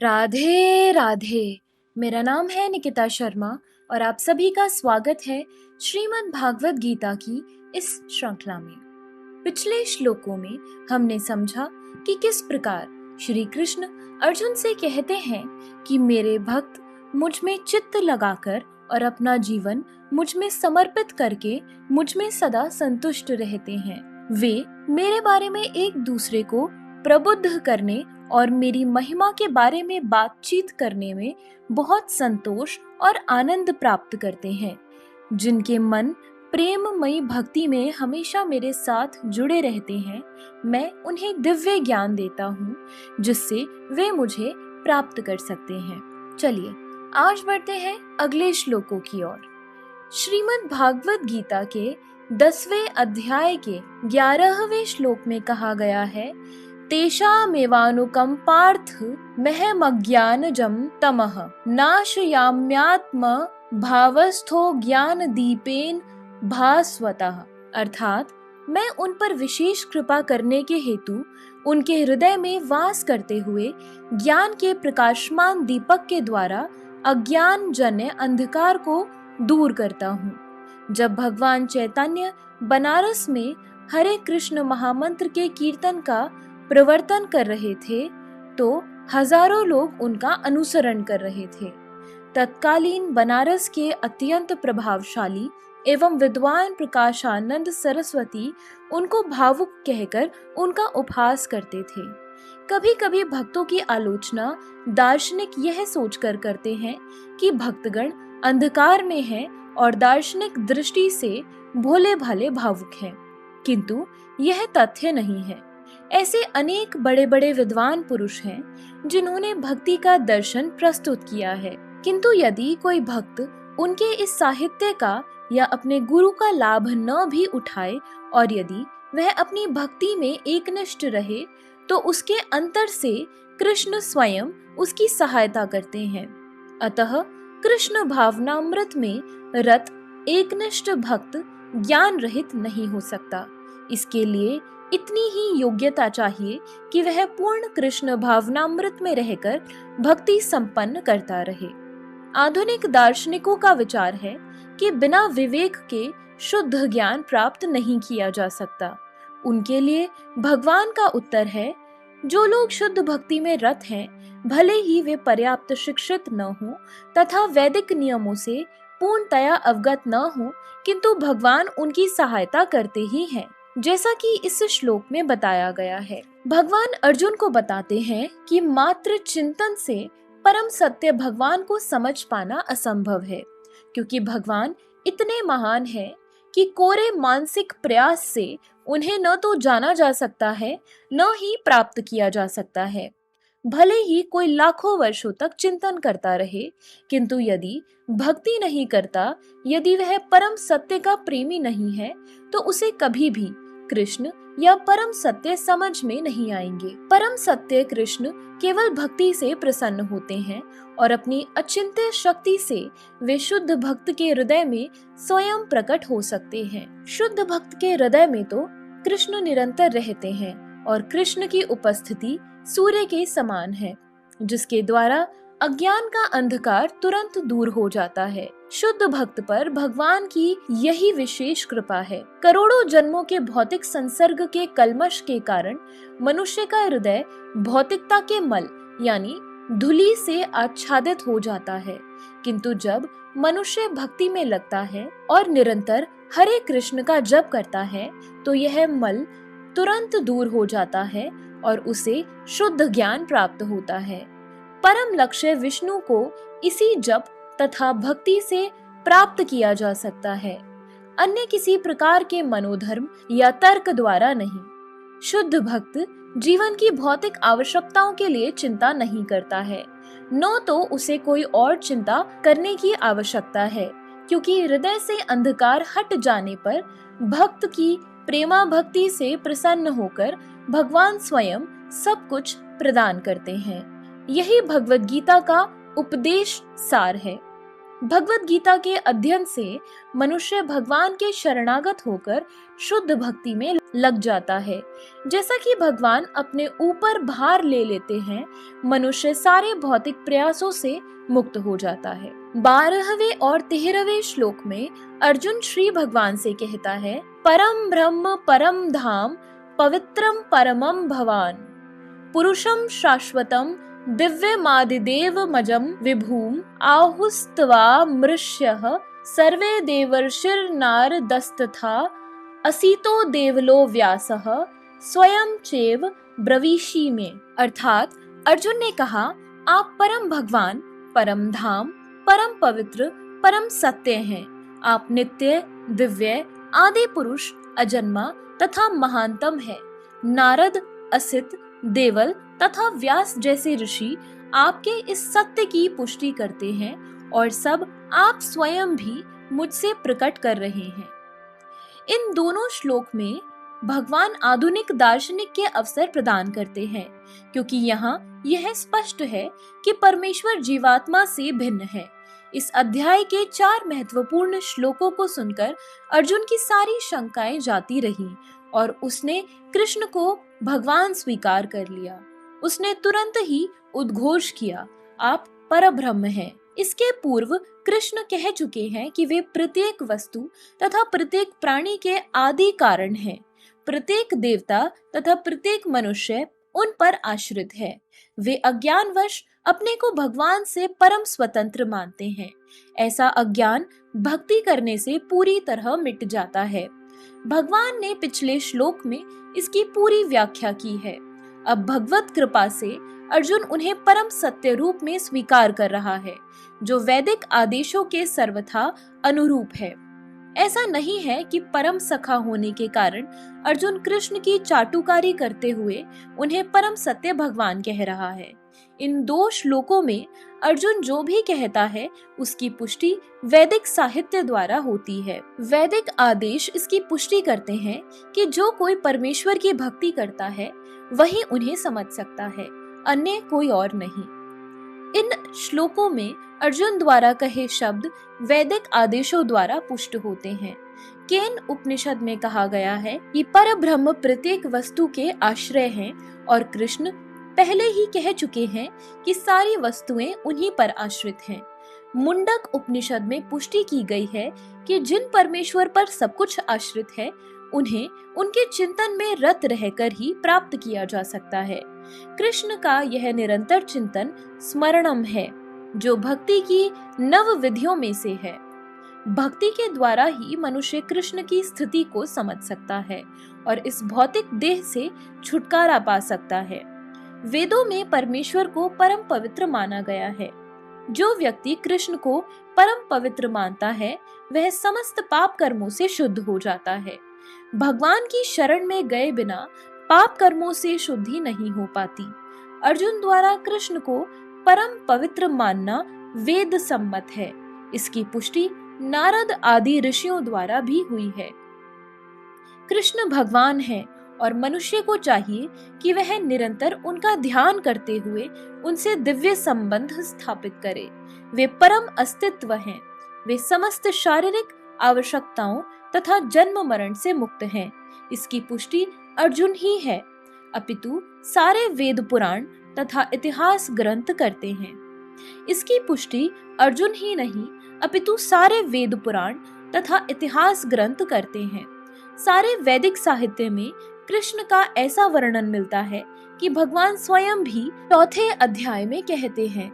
राधे राधे। मेरा नाम है निकिता शर्मा और आप सभी का स्वागत है श्रीमद् भागवत गीता की इस श्रृंखला में। पिछले श्लोकों में हमने समझा कि किस प्रकार श्री कृष्ण अर्जुन से कहते हैं कि मेरे भक्त मुझ में चित्त लगाकर और अपना जीवन मुझ में समर्पित करके मुझ में सदा संतुष्ट रहते हैं। वे मेरे बारे में एक दूसरे को प्रबुद्ध करने और मेरी महिमा के बारे में बातचीत करने में बहुत संतोष और आनंद प्राप्त करते हैं। जिनके मन प्रेममयी भक्ति में हमेशा मेरे साथ जुड़े रहते हैं, मैं उन्हें दिव्य ज्ञान देता हूँ जिससे वे मुझे प्राप्त कर सकते हैं। चलिए आज बढ़ते हैं अगले श्लोकों की ओर। श्रीमद् भागवत गीता के 10वें अध्याय के 11वें श्लोक में कहा गया है, तेषामेवानुकंपार्थ महमज्ञानजं तमः नाशयाम्यात्म भावस्थो ज्ञान दीपेन भास्वतः। अर्थात मैं उन पर विशेष कृपा करने के हेतु उनके हृदय में वास करते हुए ज्ञान के प्रकाशमान दीपक के द्वारा अज्ञान जन्य अंधकार को दूर करता हूँ। जब भगवान चैतन्य बनारस में हरे कृष्ण महामंत्र के कीर्तन का प्रवर्तन कर रहे थे तो हजारों लोग उनका अनुसरण कर रहे थे। तत्कालीन बनारस के अत्यंत प्रभावशाली एवं विद्वान प्रकाशानंद सरस्वती उनको भावुक कहकर उनका उपहास करते थे। कभी कभी भक्तों की आलोचना दार्शनिक यह सोचकर करते हैं कि भक्तगण अंधकार में हैं और दार्शनिक दृष्टि से भोले भाले भावुक हैं, किंतु यह तथ्य नहीं है। ऐसे अनेक बड़े बड़े विद्वान पुरुष हैं जिन्होंने भक्ति का दर्शन प्रस्तुत किया है, किंतु यदि कोई भक्त उनके इस साहित्य का या अपने गुरु का लाभ न भी उठाए और यदि वह अपनी भक्ति में एकनिष्ठ रहे तो उसके अंतर से कृष्ण स्वयं उसकी सहायता करते हैं। अतः कृष्ण भावनामृत में रत एकनिष्ठ भक्त ज्ञान रहित नहीं हो सकता। इसके लिए इतनी ही योग्यता चाहिए कि वह पूर्ण कृष्ण भावनामृत में रहकर भक्ति संपन्न करता रहे। आधुनिक दार्शनिकों का विचार है कि बिना विवेक के शुद्ध ज्ञान प्राप्त नहीं किया जा सकता। उनके लिए भगवान का उत्तर है, जो लोग शुद्ध भक्ति में रत हैं, भले ही वे पर्याप्त शिक्षित न हो तथा वैदिक नियमों से पूर्णतया अवगत न हो, किंतु भगवान उनकी सहायता करते ही हैं, जैसा कि इस श्लोक में बताया गया है। भगवान अर्जुन को बताते हैं कि मात्र चिंतन से परम सत्य भगवान को समझ पाना असंभव है, क्योंकि भगवान इतने महान हैं कि कोरे मानसिक प्रयास से उन्हें न तो जाना जा सकता है न ही प्राप्त किया जा सकता है। भले ही कोई लाखों वर्षों तक चिंतन करता रहे, किंतु यदि भक्ति नहीं करता, यदि वह परम सत्य का प्रेमी नहीं है, तो उसे कभी भी कृष्ण या परम सत्य समझ में नहीं आएंगे। परम सत्य कृष्ण केवल भक्ति से प्रसन्न होते हैं और अपनी अचिंत्य शक्ति से वे शुद्ध भक्त के हृदय में स्वयं प्रकट हो सकते हैं। शुद्ध भक्त के हृदय में तो कृष्ण निरंतर रहते हैं और कृष्ण की उपस्थिति सूर्य के समान है, जिसके द्वारा अज्ञान का अंधकार तुरंत दूर हो जाता है। शुद्ध भक्त पर भगवान की यही विशेष कृपा है। करोड़ों जन्मों के भौतिक संसर्ग के कल्मश के कारण मनुष्य का हृदय भौतिकता के मल यानी धूलि से आच्छादित हो जाता है, किंतु जब मनुष्य भक्ति में लगता है और निरंतर हरे कृष्ण का जप करता है तो यह मल तुरंत दूर हो जाता है और उसे शुद्ध ज्ञान प्राप्त होता है। परम लक्ष्य विष्णु को इसी जप तथा भक्ति से प्राप्त किया जा सकता है, अन्य किसी प्रकार के मनोधर्म या तर्क द्वारा नहीं। शुद्ध भक्त जीवन की भौतिक आवश्यकताओं के लिए चिंता नहीं करता है, न तो उसे कोई और चिंता करने की आवश्यकता है, क्योंकि हृदय से अंधकार हट जाने पर भक्त की प्रेमा भक्ति से प्रसन्न होकर भगवान स्वयं सब कुछ प्रदान करते हैं। यही भगवत गीता का उपदेश सार है। भगवत गीता के अध्ययन से मनुष्य भगवान के शरणागत होकर शुद्ध भक्ति में लग जाता है। जैसा कि भगवान अपने ऊपर भार ले लेते हैं, मनुष्य सारे भौतिक प्रयासों से मुक्त हो जाता है। 12वें और 13वें श्लोक में अर्जुन श्री भगवान से कहता है, परम ब्रह्म परम धाम पवित्रम परमम भवान पुरुषम शाश्वतम दिव्यमादिदेवमजं विभूम आहुस्त्वा मृष्यः सर्वे देवर्षिर्नारदस्तथा असितो देवलो व्यासः स्वयं चैव ब्रवीषि में। अर्थात अर्जुन ने कहा, आप परम भगवान, परम धाम, परम पवित्र, परम सत्य हैं। आप नित्य, दिव्य, आदि पुरुष, अजन्मा तथा महानतम है। नारद, असित, देवल तथा व्यास जैसे ऋषि आपके इस सत्य की पुष्टि करते हैं और सब आप स्वयं भी मुझसे प्रकट कर रहे हैं। इन दोनों श्लोक में भगवान आधुनिक दार्शनिक के अवसर प्रदान करते हैं, क्योंकि यहाँ यह स्पष्ट है कि परमेश्वर जीवात्मा से भिन्न है। इस अध्याय के 4 महत्वपूर्ण श्लोकों को सुनकर अर्जुन की सारी शंकाएं जाती रहीं और उसने कृष्ण को भगवान स्वीकार कर लिया। उसने तुरंत ही उद्घोष किया, आप परब्रह्म हैं। इसके पूर्व कृष्ण कह चुके हैं कि वे प्रत्येक वस्तु तथा प्रत्येक प्राणी के आदि कारण हैं। प्रत्येक देवता तथा प्रत्येक मनुष्य उन पर आश्रित है। वे अज्ञानवश अपने को भगवान से परम स्वतंत्र मानते हैं। ऐसा अज्ञान भक्ति करने से पूरी तरह मिट जाता है। भगवान ने पिछले श्लोक में इसकी पूरी व्याख्या की है। अब भगवत कृपा से अर्जुन उन्हें परम सत्य रूप में स्वीकार कर रहा है, जो वैदिक आदेशों के सर्वथा अनुरूप है। ऐसा नहीं है कि परम सखा होने के कारण अर्जुन कृष्ण की चाटुकारी करते हुए उन्हें परम सत्य भगवान कह रहा है। इन 2 श्लोकों में अर्जुन जो भी कहता है उसकी पुष्टि वैदिक साहित्य द्वारा होती है। वैदिक आदेश इसकी पुष्टि करते हैं कि जो कोई परमेश्वर की भक्ति करता है वही उन्हें समझ सकता है, अन्य कोई और नहीं। इन श्लोकों में अर्जुन द्वारा कहे शब्द वैदिक आदेशों द्वारा पुष्ट होते हैं। केन उपनिषद में कहा गया है कि परब्रह्म प्रत्येक वस्तु के आश्रय हैं और कृष्ण पहले ही कह चुके हैं कि सारी वस्तुएं उन्हीं पर आश्रित हैं। मुंडक उपनिषद में पुष्टि की गई है कि जिन परमेश्वर पर सब कुछ आश्रित है उन्हें उनके चिंतन में रत रहकर ही प्राप्त किया जा सकता है। कृष्ण का यह निरंतर चिंतन स्मरणम है, जो भक्ति की नव विधियों में से है। भक्ति के द्वारा ही मनुष्य कृष्ण की स्थिति को समझ सकता है और इस भौतिक देह से छुटकारा पा सकता है। वेदों में परमेश्वर को परम पवित्र माना गया है। जो व्यक्ति कृष्ण को परम पवित्र मानता है वह समस्त पाप कर्मों से शुद्ध हो जाता है। भगवान की शरण में गए बिना पाप कर्मों से शुद्धि नहीं हो पाती। अर्जुन द्वारा कृष्ण को परम पवित्र मानना वेद सम्मत है। इसकी पुष्टि नारद आदि ऋषियों द्वारा भी हुई है। कृष्ण भगवान है और मनुष्य को चाहिए कि वह निरंतर उनका ध्यान करते हुए उनसे दिव्य संबंध स्थापित करे। वे परम अस्तित्व हैं। वे समस्त शारीरिक आवश्यकताओं तथा जन्म मरण से मुक्त हैं। इसकी पुष्टि अर्जुन ही है, अपितु सारे वेद पुराण तथा इतिहास ग्रंथ करते हैं। इसकी पुष्टि अर्जुन ही नहीं अपितु सारे वेद पुराण तथा इतिहास ग्रंथ करते हैं। सारे वैदिक साहित्य में कृष्ण का ऐसा वर्णन मिलता है कि भगवान स्वयं भी 4थे अध्याय में कहते हैं,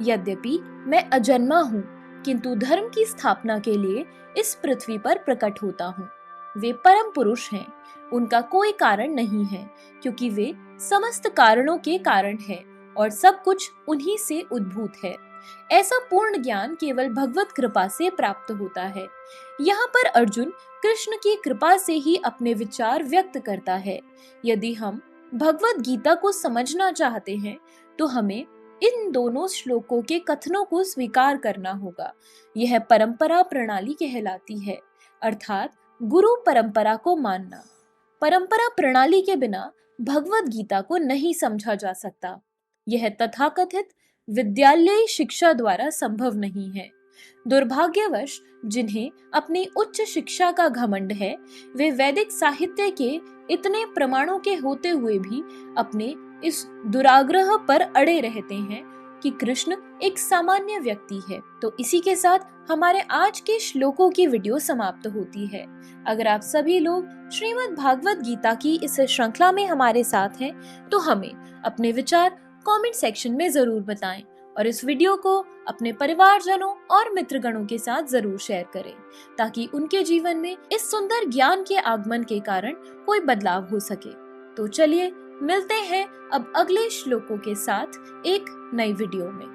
यद्यपि मैं अजन्मा हूँ किंतु धर्म की स्थापना के लिए इस पृथ्वी पर प्रकट होता हूँ। वे परम पुरुष हैं, उनका कोई कारण नहीं है, क्योंकि वे समस्त कारणों के कारण हैं और सब कुछ उन्हीं से उद्भूत है। ऐसा पूर्ण ज्ञान केवल भगवत कृपा से प्राप्त होता है। यहाँ पर अर्जुन कृष्ण की कृपा से ही अपने विचार व्यक्त करता है। यदि हम भगवत गीता को समझना चाहते हैं तो हमें इन दोनों श्लोकों के कथनों को स्वीकार करना होगा। यह परंपरा प्रणाली कहलाती है, अर्थात गुरु परंपरा को मानना। परंपरा प्रणाली के बिना भगवत गीता को नहीं समझा जा सकता। यह तथाकथित विद्यालयी शिक्षा द्वारा संभव नहीं है। दुर्भाग्यवश जिन्हें अपनी उच्च शिक्षा का घमंड है, वे वैदिक साहित्य के इतने प्रमाणों के होते हुए भी अपने इस दुराग्रह पर अड़े रहते हैं कि कृष्ण एक सामान्य व्यक्ति है। तो इसी के साथ हमारे आज के श्लोकों की वीडियो समाप्त होती है। अगर आप सभी लोग श्रीमद् भागवत गीता की इस श्रृंखला में हमारे साथ हैं, तो हमें अपने विचार कमेंट सेक्शन में जरूर बताएं और इस वीडियो को अपने परिवारजनों और मित्रगणों के साथ जरूर शेयर करें, ताकि उनके जीवन में इस सुंदर ज्ञान के आगमन के कारण कोई बदलाव हो सके। तो चलिए मिलते हैं अब अगले श्लोकों के साथ एक नई वीडियो में।